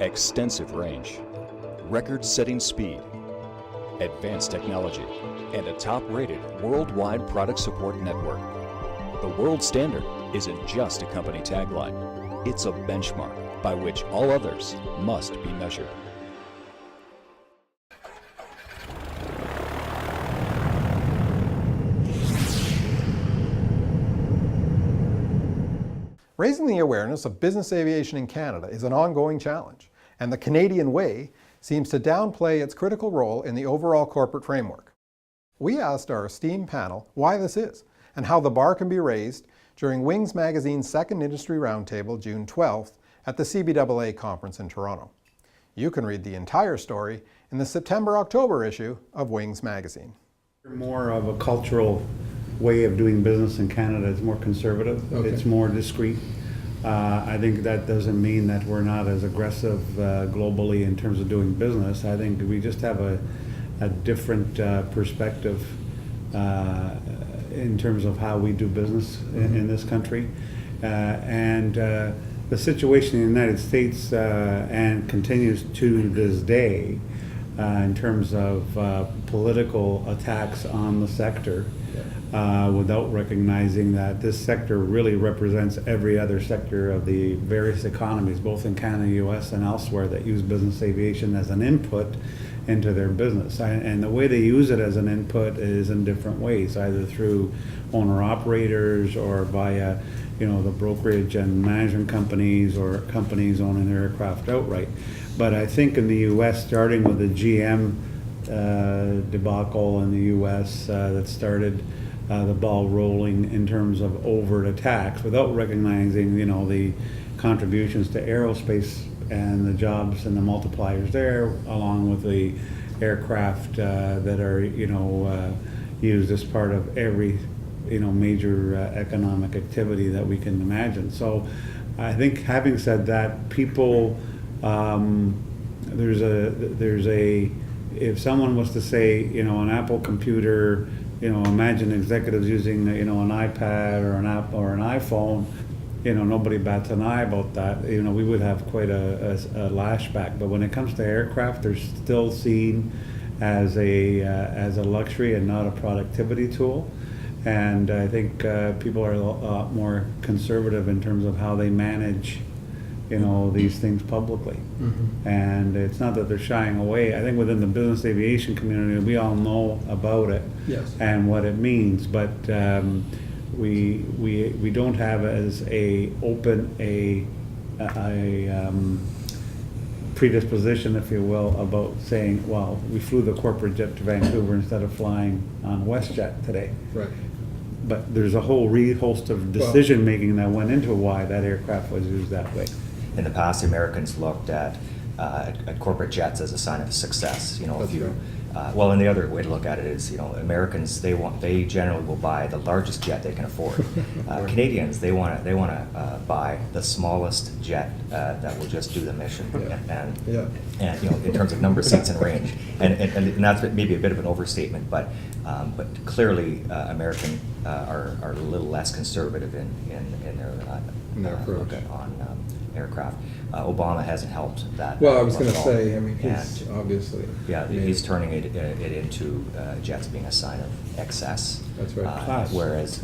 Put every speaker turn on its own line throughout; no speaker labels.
extensive range, record-setting speed, advanced technology, and a top-rated worldwide product support network. The world standard isn't just a company tagline. It's a benchmark by which all others must be measured.
Raising the awareness of business aviation in Canada is an ongoing challenge, and the Canadian way seems to downplay its critical role in the overall corporate framework. We asked our esteemed panel why this is, and how the bar can be raised during Wings Magazine's second industry roundtable, June 12th, at the CBAA conference in Toronto. You can read the entire story in the September-October issue of Wings Magazine.
More of a cultural way of doing business in Canada. It's more conservative. Okay. It's more discreet. I think that doesn't mean that we're not as aggressive globally in terms of doing business. I think we just have a different perspective in terms of how we do business in this country. And the situation in the United States and continues to this day in terms of political attacks on the sector, without recognizing that this sector really represents every other sector of the various economies, both in Canada, US, and elsewhere, that use business aviation as an input into their business. And the way they use it as an input is in different ways, either through owner-operators or via the brokerage and management companies or companies owning their aircraft outright. But I think in the US, starting with the GM debacle in the US that started the ball rolling in terms of overt attacks, without recognizing the contributions to aerospace and the jobs and the multipliers there, along with the aircraft that are used as part of every major economic activity that we can imagine. So I think, having said that, people if someone was to say an Apple computer, imagine executives using an iPad or an app or an iPhone, nobody bats an eye about that. We would have quite a lashback. But when it comes to aircraft, they're still seen as a luxury and not a productivity tool. And I think people are a lot more conservative in terms of how they manage these things publicly. And it's not that they're shying away. I think within the business aviation community, we all know about it.
Yes.
And what it means, but we don't have as a predisposition, if you will, about saying, well, we flew the corporate jet to Vancouver instead of flying on WestJet today.
Right.
But there's a whole host of decision making that went into why that aircraft was used that way.
In the past, Americans looked at corporate jets as a sign of success. Well, and the other way to look at it is, Americans, they generally will buy the largest jet they can afford. Canadians, they want to buy the smallest jet that will just do the mission. And in terms of number of seats and range, and that's maybe a bit of an overstatement, but clearly American are a little less conservative in their
approach
on aircraft. Obama hasn't helped that.
Well, I was going to say, he's obviously...
Yeah, he's turning it into jets being a sign of excess.
That's right.
Whereas,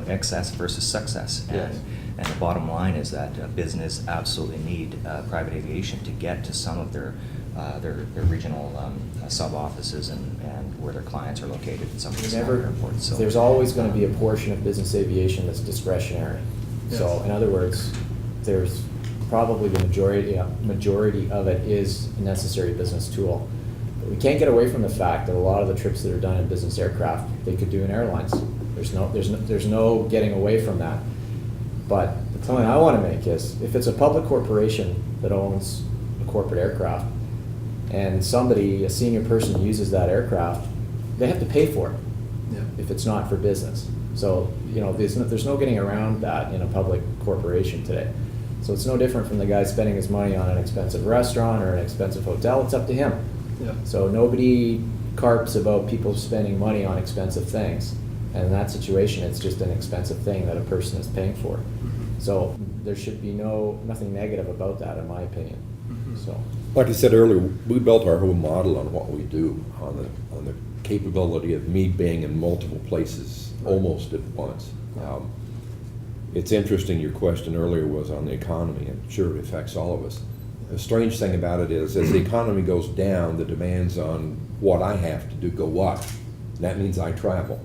excess versus success.
Yes.
And the bottom line is that business absolutely need private aviation to get to some of their regional sub-offices and where their clients are located in some of the smaller airports. So
there's always going to be a portion of business aviation that's discretionary. Yes. So in other words, there's probably the majority of it is a necessary business tool. But we can't get away from the fact that a lot of the trips that are done in business aircraft, they could do in airlines. There's no getting away from that. But the point I want to make is, if it's a public corporation that owns a corporate aircraft, and a senior person uses that aircraft, they have to pay for it if it's not for business. So there's no getting around that in a public corporation today. So it's no different from the guy spending his money on an expensive restaurant or an expensive hotel. It's up to him. Yeah. So nobody carps about people spending money on expensive things. And in that situation, it's just an expensive thing that a person is paying for. So there should be nothing negative about that, in my opinion. So,
Like I said earlier, we built our whole model on what we do, on the capability of me being in multiple places almost at once. It's interesting, your question earlier was on the economy, and sure, it affects all of us. The strange thing about it is, as the economy goes down, the demands on what I have to do go up. That means I travel.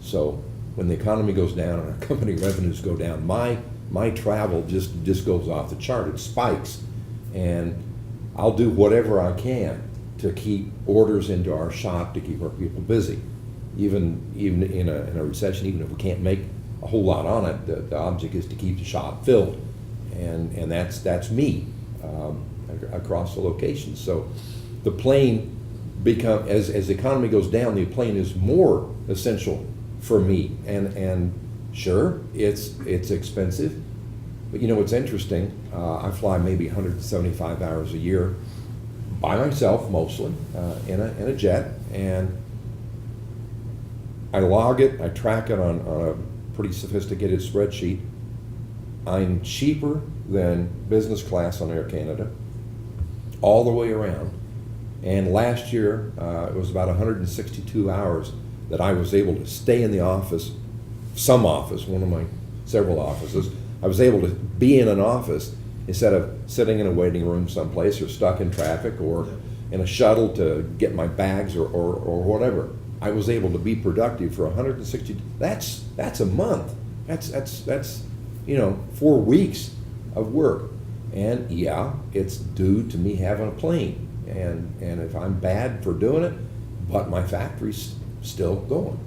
So when the economy goes down and our company revenues go down, my travel just goes off the chart. It spikes. And I'll do whatever I can to keep orders into our shop, to keep our people busy. Even in a recession, even if we can't make a whole lot on it, the object is to keep the shop filled. And that's me across the locations. So the plane as the economy goes down, the plane is more essential for me. And sure, it's expensive. But you know what's interesting? I fly maybe 175 hours a year by myself mostly in a jet, and I log it, I track it on a pretty sophisticated spreadsheet. I'm cheaper than business class on Air Canada all the way around. And last year, it was about 162 hours that I was able to stay in the office, one of my several offices. I was able to be in an office instead of sitting in a waiting room someplace or stuck in traffic or in a shuttle to get my bags or whatever. I was able to be productive for 160. That's a month. That's 4 weeks of work. And yeah, it's due to me having a plane. And if I'm bad for doing it, but my factory's still going.